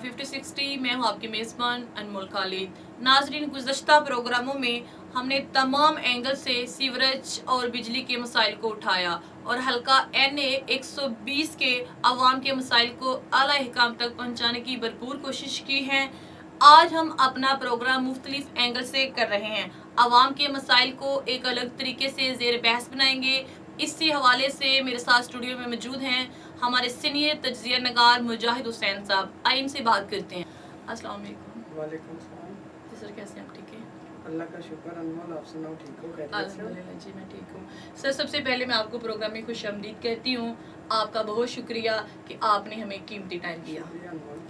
50-60। मैं हूँ आपकी मेज़बान अनमोल खालिद। नाजरीन, गुज़श्ता प्रोग्रामों में हमने तमाम एंगल से सीवरेज और बिजली के मसाइल को उठाया और हल्का NA 120 के अवाम के मसाइल को आला अहकाम तक पहुँचाने की भरपूर कोशिश की है। आज हम अपना प्रोग्राम मुख्तलिफ एंगल से कर रहे हैं। अवाम के मसाइल को एक अलग तरीके से ज़ेर बहस बनाएंगे। इसी हवाले से मेरे साथ स्टूडियो में मौजूद हैं हमारे सीनियर तज्ज़िया नगार मुजाहिद हुसैन साहब। आइए इनसे बात करते हैं। अस्सलाम वालेकुम। वालेकुम सलाम। जी सर, कैसे हैं आप? ठीक है, अल्लाह का शुक्र। अनमोल, आप सुनाओ, ठीक हो? खैरियत से हो? अल्हम्दुलिल्लाह जी, मैं ठीक हूँ। सर, सबसे पहले मैं आपको प्रोग्राम में खुशामदीद कहती हूँ। आपका बहुत शुक्रिया कि आपने हमें कीमती टाइम दिया। शुक्रिया अनमोल।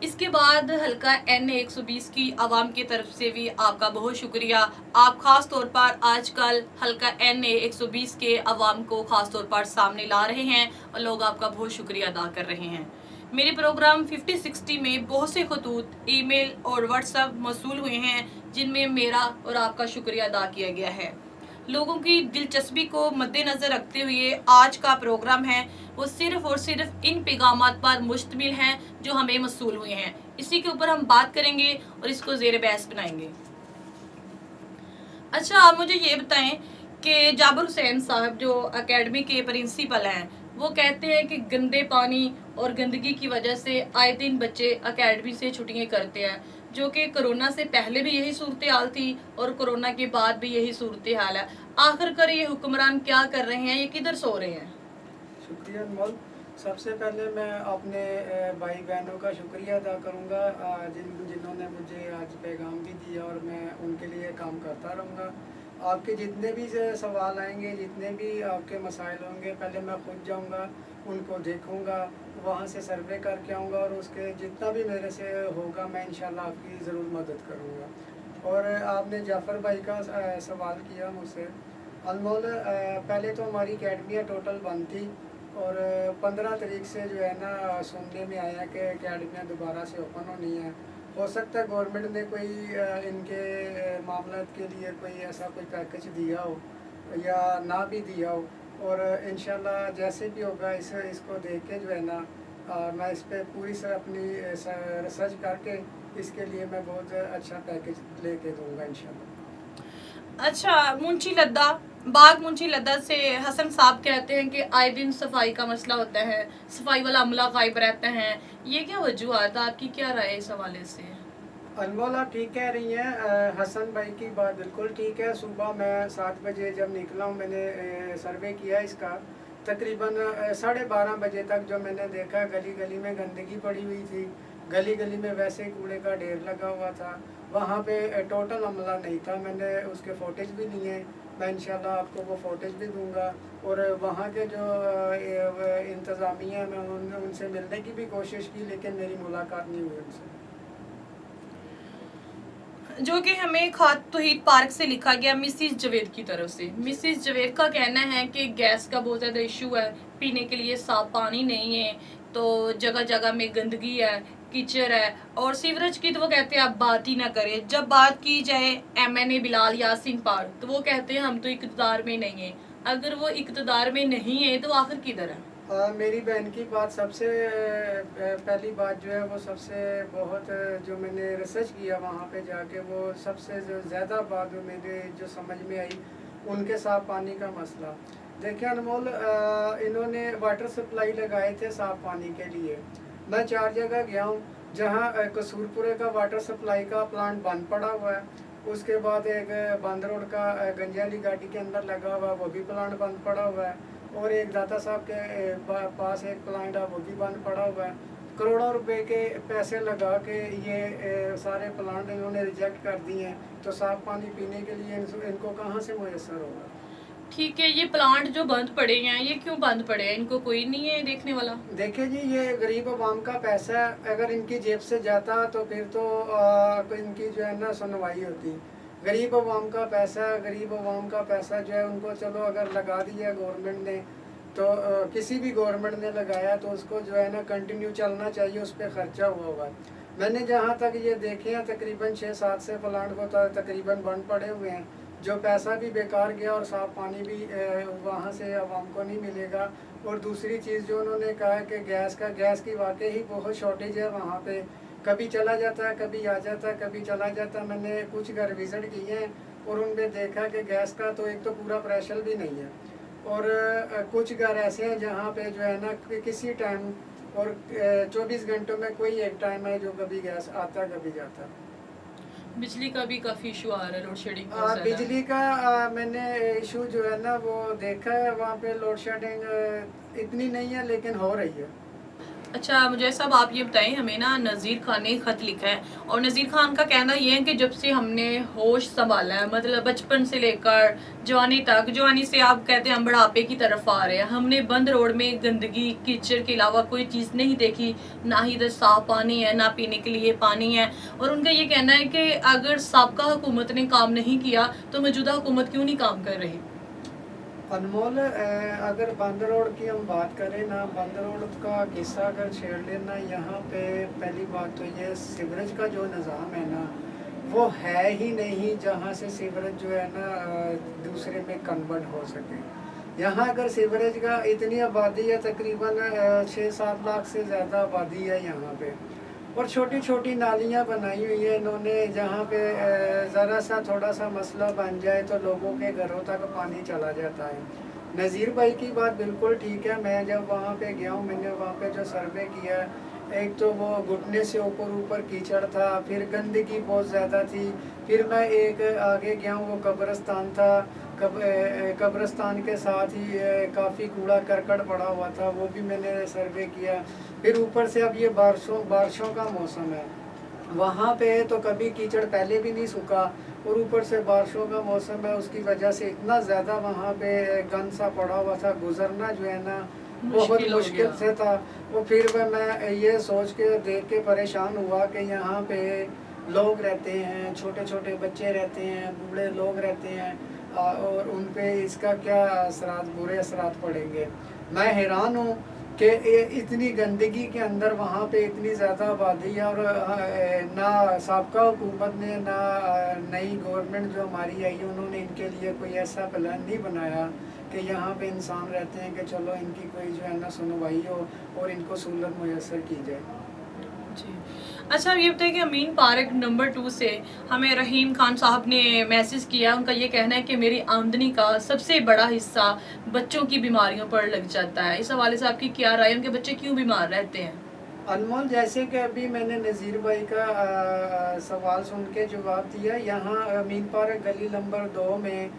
इसके बाद हल्का NA 120 की आवाम की तरफ से भी आपका बहुत शुक्रिया। आप ख़ास तौर पर आजकल हल्का NA 120 के आवाम को ख़ास तौर पर सामने ला रहे हैं और लोग आपका बहुत शुक्रिया अदा कर रहे हैं। मेरे प्रोग्राम 50-60 में बहुत से खतूत, ईमेल और व्हाट्सएप मौसूल हुए हैं जिनमें मेरा और आपका शुक्रिया अदा किया गया है। लोगों की दिलचस्पी को मद्देनज़र रखते हुए आज का प्रोग्राम है वो सिर्फ़ और सिर्फ इन पैगामात पर मुश्तमिल हैं जो हमें मौसूल हुए हैं। इसी के ऊपर हम बात करेंगे और इसको ज़ेर बहस बनाएंगे। अच्छा, आप मुझे ये बताएं कि जाबिर हुसैन साहब जो एकेडमी के प्रिंसिपल हैं, वो कहते हैं कि गंदे पानी और गंदगी की वजह से आए दिन बच्चे एकेडमी से छुट्टियां करते हैं, जो कि कोरोना से पहले भी यही सूरत हाल थी और कोरोना के बाद भी यही सूरत हाल है। आखिरकार ये हुक्मरान क्या कर रहे हैं, ये किधर सो रहे हैं? शुक्रिया अनमोल। सबसे पहले मैं अपने भाई बहनों का शुक्रिया अदा करूँगा जिन्होंने मुझे आज पैगाम भी दिया और मैं उनके लिए काम करता रहूँगा। आपके जितने भी सवाल आएंगे, जितने भी आपके मसाइल होंगे, पहले मैं खुद जाऊँगा, उनको देखूँगा, वहाँ से सर्वे करके आऊँगा और उसके जितना भी मेरे से होगा मैं इंशाल्लाह आपकी ज़रूर मदद करूँगा। और आपने जाफ़र भाई का सवाल किया मुझसे। अनमोल, पहले तो हमारी अकेडमियाँ टोटल बंद थी और 15 तारीख से जो है ना सुनने में आया कि अकेडमियाँ दोबारा से ओपन होनी है। हो सकता है गवर्नमेंट ने कोई इनके मामला के लिए कोई ऐसा कोई पैकेज दिया हो या ना भी दिया हो, और इंशाल्लाह जैसे भी होगा इसको देख के जो है ना मैं इस पर पूरी अपनी रिसर्च करके इसके लिए मैं बहुत अच्छा पैकेज लेके दूँगा इंशाल्लाह। अच्छा, मुंशी लद्दा बाग मुंशी लद्दा से हसन साहब कहते हैं कि आए दिन सफाई का मसला होता है, सफाई वाला अमला गायब रहता है। ये क्या वजूहत है? आपकी क्या राय है इस हवाले से? अनमोल, आप ठीक कह रही हैं। हसन भाई की बात बिल्कुल ठीक है। सुबह मैं 7 बजे जब निकला हूँ, मैंने सर्वे किया इसका, तकरीबन 12:30 बजे तक जो मैंने देखा गली गली में गंदगी पड़ी हुई थी, गली गली में वैसे कूड़े का ढेर लगा हुआ था, वहाँ पे टोटल अमला नहीं था। मैंने उसके फोटेज भी लिए, मैं इंशाल्लाह आपको वो फोटेज भी दूंगा। और वहाँ के जो इंतज़ामिया मैं उनसे मिलने की भी कोशिश की, लेकिन मेरी मुलाकात नहीं हुई उनसे। जो कि हमें खात तौहीद पार्क से लिखा गया मिसिस जवेद की तरफ से। मिसिस जवेद का कहना है कि गैस का बहुत ज़्यादा इशू है, पीने के लिए साफ पानी नहीं है, तो जगह जगह में गंदगी है, कीचड़ है, और सीवरेज की तो वो कहते हैं आप बात ही ना करें। जब बात की जाए MNA बिलाल यासीन पर तो वो कहते हैं हम तो इक़्तिदार में नहीं है। अगर वो इक़्तिदार में नहीं है तो आखिर किधर है? मेरी बहन की बात सबसे पहली बात जो है वो सबसे बहुत जो मैंने रिसर्च किया वहाँ पे जाके, वो सबसे जो ज़्यादा बात जो मेरे जो समझ में आई उनके साफ पानी का मसला। देखिए अनमोल, इन्होंने वाटर सप्लाई लगाए थे साफ पानी के लिए। मैं 4 जगह गया हूँ जहाँ कसूरपुरे का वाटर सप्लाई का प्लांट बंद पड़ा हुआ है। उसके बाद एक बंद रोड का गंजाली घाटी के अंदर लगा हुआ है, वो भी प्लांट बंद पड़ा हुआ है। और एक दाता साहब के पास एक प्लांट है, वो भी बंद पड़ा हुआ है। करोड़ों रुपए के पैसे लगा के ये सारे प्लांट इन्होंने रिजेक्ट कर दिए हैं, तो साफ पानी पीने के लिए इनको कहाँ से मुयसर होगा? ठीक है, ये प्लांट जो बंद पड़े हैं ये क्यों बंद पड़े हैं? इनको कोई नहीं है देखने वाला? देखिए जी, ये गरीब अवाम का पैसा है, अगर इनकी जेब से जाता तो फिर तो इनकी जो है ना सुनवाई होती। गरीब अवाम का पैसा, गरीब अवाम का पैसा जो है उनको चलो अगर लगा दिया गवर्नमेंट ने, तो किसी भी गवर्नमेंट ने लगाया तो उसको जो है ना कंटिन्यू चलना चाहिए, उस पर खर्चा हुआ होगा। मैंने जहाँ तक ये देखे हैं तकरीबन 6-7 से प्लांट को तकरीबन बंद पड़े हुए हैं। जो पैसा भी बेकार गया और साफ़ पानी भी वहाँ से आवाम को नहीं मिलेगा। और दूसरी चीज़ जो उन्होंने कहा कि गैस की वाकई ही बहुत शॉर्टेज है वहाँ पे, कभी चला जाता है, कभी आ जाता है, कभी चला जाता है। मैंने कुछ घर विज़िट किए हैं और उनमें देखा कि गैस का तो एक तो पूरा प्रेशर भी नहीं है, और कुछ घर ऐसे हैं जहाँ पे जो है ना कि किसी टाइम और 24 घंटों में कोई एक टाइम है जो कभी गैस आता कभी जाता। बिजली का भी काफ़ी इशू आ रहा है, लोड शेडिंग बहुत ज़्यादा है। बिजली का मैंने इशू जो है ना वो देखा है, वहाँ पे लोड शेडिंग इतनी नहीं है लेकिन हो रही है। अच्छा मुझे सब आप ये बताएं, हमें ना नज़ीर खान ने ख़त लिखा है और नज़ीर खान का कहना ये है कि जब से हमने होश संभाला है, मतलब बचपन से लेकर जवानी तक, जवानी से आप कहते हैं हम बुढ़ापे की तरफ आ रहे हैं, हमने बंद रोड में गंदगी कीचड़ के अलावा कोई चीज़ नहीं देखी, ना ही इधर साफ पानी है, ना पीने के लिए पानी है। और उनका ये कहना है कि अगर साबका हुकूमत ने काम नहीं किया तो मौजूदा हुकूमत क्यों नहीं काम कर रही। अनमोल, अगर बंद रोड की हम बात करें ना, बंद रोड का किस्सा अगर छेड़ लेना, यहाँ पे पहली बात तो ये सीवरेज का जो निज़ाम है ना वो है ही नहीं जहाँ से सीवरेज जो है ना दूसरे में कन्वर्ट हो सके। यहाँ अगर सीवरेज का इतनी आबादी है, तकरीबन 6-7 लाख से ज़्यादा आबादी है यहाँ पे, और छोटी छोटी नालियाँ बनाई हुई है इन्होंने, जहाँ पे ज़रा सा थोड़ा सा मसला बन जाए तो लोगों के घरों तक पानी चला जाता है। नज़ीर भाई की बात बिल्कुल ठीक है। मैं जब वहाँ पे गया हूँ, मैंने वहाँ पे जो सर्वे किया, एक तो वो घुटने से ऊपर ऊपर कीचड़ था, फिर गंदगी बहुत ज़्यादा थी, फिर मैं एक आगे गया हूँ, वो कब्रिस्तान था, कब्रिस्तान के साथ ही काफ़ी कूड़ा करकट पड़ा हुआ था, वो भी मैंने सर्वे किया। फिर ऊपर से अब ये बारिशों का मौसम है, वहाँ पे तो कभी कीचड़ पहले भी नहीं सूखा, और ऊपर से बारिशों का मौसम है, उसकी वजह से इतना ज़्यादा वहाँ पे गंद सा पड़ा हुआ था, गुजरना जो है ना बहुत मुश्किल से था। वो फिर मैं ये सोच के देख के परेशान हुआ कि यहाँ पे लोग रहते हैं, छोटे छोटे बच्चे रहते हैं, बूढ़े लोग रहते हैं, और उन पे इसका क्या असरात, बुरे असरात पड़ेंगे। मैं हैरान हूँ कि इतनी गंदगी के अंदर वहाँ पे इतनी ज़्यादा आबादी है, और ना साबका हुकूमत ने ना नई गवर्नमेंट जो हमारी आई है उन्होंने इनके लिए कोई ऐसा प्लान नहीं बनाया कि यहाँ पे इंसान रहते हैं कि चलो इनकी कोई जो है ना सुनवाई हो और इनको सहूलत मुयसर की जाए। जी। अच्छा ये बताइए कि अमीन पार्क नंबर 2 से हमें रहीम खान साहब ने मैसेज किया, उनका ये कहना है कि मेरी आमदनी का सबसे बड़ा हिस्सा बच्चों की बीमारियों पर लग जाता है। इस हवाले से आपकी क्या राय है, उनके बच्चे क्यों बीमार रहते हैं। अनमोल, जैसे कि अभी मैंने नज़ीर भाई का सवाल सुन के जवाब दिया, यहाँ अमीन पार्क गली नंबर 2 में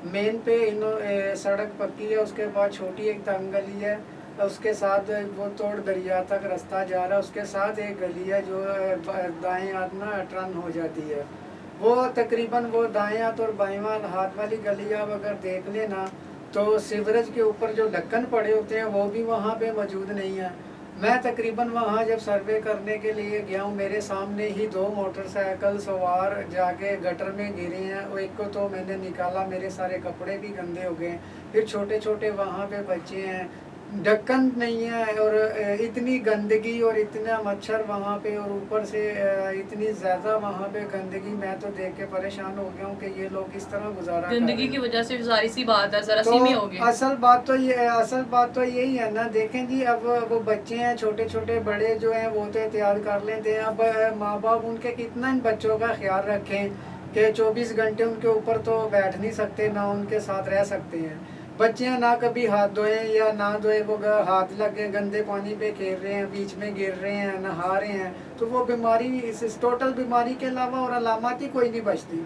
मेन पे सड़क पक्की है, उसके बाद छोटी एक तंग गली है, उसके साथ वो तोड़ दरिया तक रास्ता जा रहा है, उसके साथ एक गली है जो दाएं हाथ ना टर्न हो जाती है, वो तकरीबन वो दाएं हाथ और बाएं हाथ वाली गली आप अगर देख लेना तो सीवरेज के ऊपर जो ढक्कन पड़े होते हैं वो भी वहाँ पे मौजूद नहीं है। मैं तकरीबन वहाँ जब सर्वे करने के लिए गया हूँ, मेरे सामने ही 2 मोटरसाइकिल सवार जाके गटर में गिरे हैं, और एक को तो मैंने निकाला, मेरे सारे कपड़े भी गंदे हो गए। फिर छोटे छोटे वहाँ पे बच्चे हैं, ढक्कन नहीं है, और इतनी गंदगी और इतना मच्छर वहाँ पे, और ऊपर से इतनी ज़्यादा वहाँ पे गंदगी, मैं तो देख के परेशान हो गया हूँ कि ये लोग किस तरह गुजारा कर रहे हैं। गंदगी की वजह से सारी सी बात है, जरा सी में हो गई। असल बात तो यही है ना। देखें जी, अब वो बच्चे हैं छोटे छोटे, बड़े जो हैं वो तो एहतियात कर लेते हैं, अब माँ बाप उनके कितना इन बच्चों का ख्याल रखें कि 24 घंटे उनके ऊपर तो बैठ नहीं सकते, ना उनके साथ रह सकते हैं। बच्चे ना कभी हाथ धोए या ना धोए, वो हाथ लगे गंदे पानी पे खेल रहे हैं, बीच में गिर रहे हैं, नहा रहे हैं, तो वो बीमारी, इस टोटल बीमारी के अलावा और अलामत ही कोई नहीं बचती।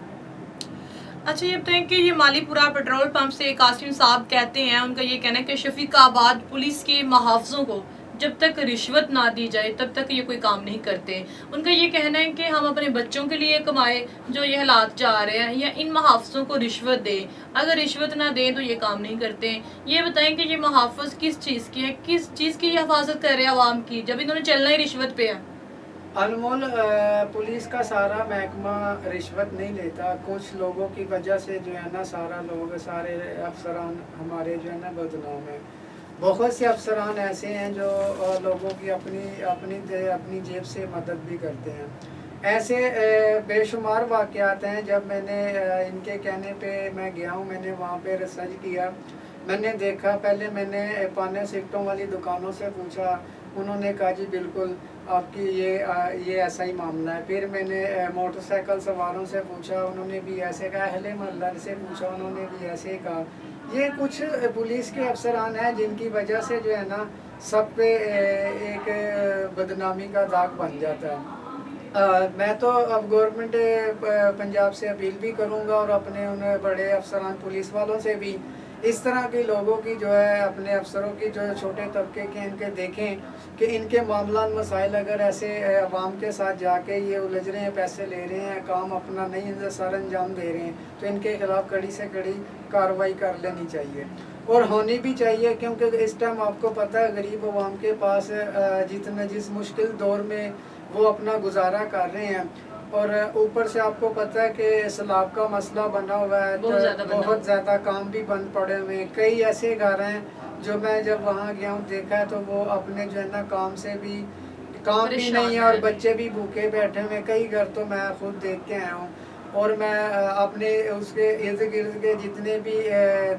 अच्छा ये बताएं कि ये मालीपुरा पेट्रोल पंप से कासिम साहब कहते हैं, उनका ये कहना है कि शफीकाबाद पुलिस के मुहाफ़िज़ों को जब तक रिश्वत ना दी जाए तब तक ये कोई काम नहीं करते। उनका ये कहना है कि हम अपने बच्चों के लिए कमाए, जो ये हालात जा रहे हैं, या इन मुहाफ़िज़ों को रिश्वत दें, अगर रिश्वत ना दें तो ये काम नहीं करते। ये बताएं कि ये मुहाफ़िज़ किस चीज़ की है, किस चीज़ की हिफाजत कर रहे हैं आवाम की, जब इन्होंने चलना ही रिश्वत पे है। अनमोल, पुलिस का सारा महकमा रिश्वत नहीं लेता, कुछ लोगों की वजह से जो है ना सारे अफसरान हमारे जो है ना बदनाम है। बहुत से अफसरान ऐसे हैं जो लोगों की अपनी जेब से मदद भी करते हैं। ऐसे बेशुमार वाक़यात हैं। जब मैंने इनके कहने पे मैं गया हूँ, मैंने वहाँ पे रिसर्च किया, मैंने देखा। पहले मैंने पाने सिगटों वाली दुकानों से पूछा, उन्होंने कहा जी बिल्कुल आपकी ये ऐसा ही मामला है। फिर मैंने मोटरसाइकिल सवारों से पूछा, उन्होंने भी ऐसे कहा। अहले मोहल्ला से पूछा, उन्होंने भी ऐसे ही कहा। ये कुछ पुलिस के अफसरान हैं जिनकी वजह से जो है ना सब पे एक बदनामी का दाग बन जाता है। मैं तो अब गवर्नमेंट पंजाब से अपील भी करूंगा और अपने उन बड़े अफसरान पुलिस वालों से भी, इस तरह के लोगों की जो है, अपने अफसरों की जो छोटे तबके के, इनके देखें कि इनके मामला मसाइल अगर ऐसे अवाम के साथ जाके ये उलझ रहे हैं, पैसे ले रहे हैं, काम अपना नहीं सर अंजाम दे रहे हैं, तो इनके खिलाफ कड़ी से कड़ी कार्रवाई कर लेनी चाहिए और होनी भी चाहिए। क्योंकि इस टाइम आपको पता है गरीब अवाम के पास जिस मुश्किल दौर में वो अपना गुजारा कर रहे हैं, और ऊपर से आपको पता है कि सैलाब का मसला बना हुआ है, बहुत ज़्यादा काम भी बंद पड़े हुए हैं। कई ऐसे घर हैं जो मैं जब वहाँ गया हूँ देखा है, तो वो अपने जो है ना काम भी नहीं है और बच्चे भी भूखे बैठे हुए। कई घर तो मैं खुद देख के आया हूँ। और मैं अपने उसके इर्द गिर्द के जितने भी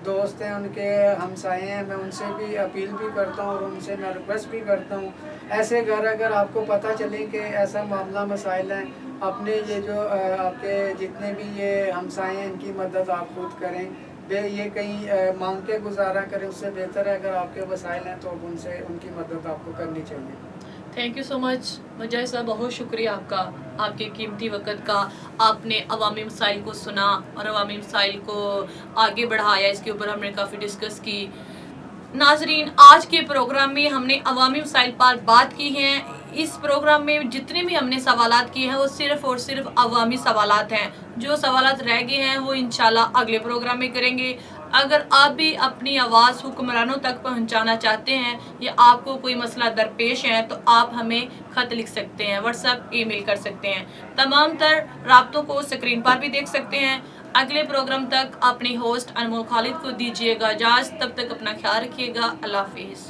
दोस्त हैं, उनके हमसाए हैं, मैं उनसे भी अपील भी करता हूँ और उनसे मैं रिक्वेस्ट भी करता हूँ, ऐसे घर अगर आपको पता चले कि ऐसा मामला मसाइल है, अपने ये जो आपके जितने भी ये हमसाए हैं, इनकी मदद आप खुद करें। ये कहीं मांग के गुजारा करें, उससे बेहतर है अगर आपके वसाइल हैं तो उनसे उनकी मदद आपको करनी चाहिए। थैंक यू सो मच मुजाहिद साहब, बहुत शुक्रिया आपका, आपके कीमती वक़्त का। आपने अवामी मसाइल को सुना और अवामी मसाइल को आगे बढ़ाया, इसके ऊपर हमने काफ़ी डिस्कस की। नाजरीन, आज के प्रोग्राम में हमने अवामी मसाइल पर बात की है। इस प्रोग्राम में जितने भी हमने सवालात किए हैं वो सिर्फ़ और सिर्फ अवामी सवालात हैं। जो सवालात रह गए हैं वो इंशाल्लाह अगले प्रोग्राम में करेंगे। अगर आप भी अपनी आवाज़ हुक्मरानों तक पहुंचाना चाहते हैं या आपको कोई मसला दरपेश है तो आप हमें ख़त लिख सकते हैं, व्हाट्सएप ईमेल कर सकते हैं। तमाम तर राब्तों को स्क्रीन पर भी देख सकते हैं। अगले प्रोग्राम तक अपने होस्ट अनमोल खालिद को दीजिएगा इजाज़त। तब तक अपना ख्याल रखिएगा। अल्लाह हाफिज़।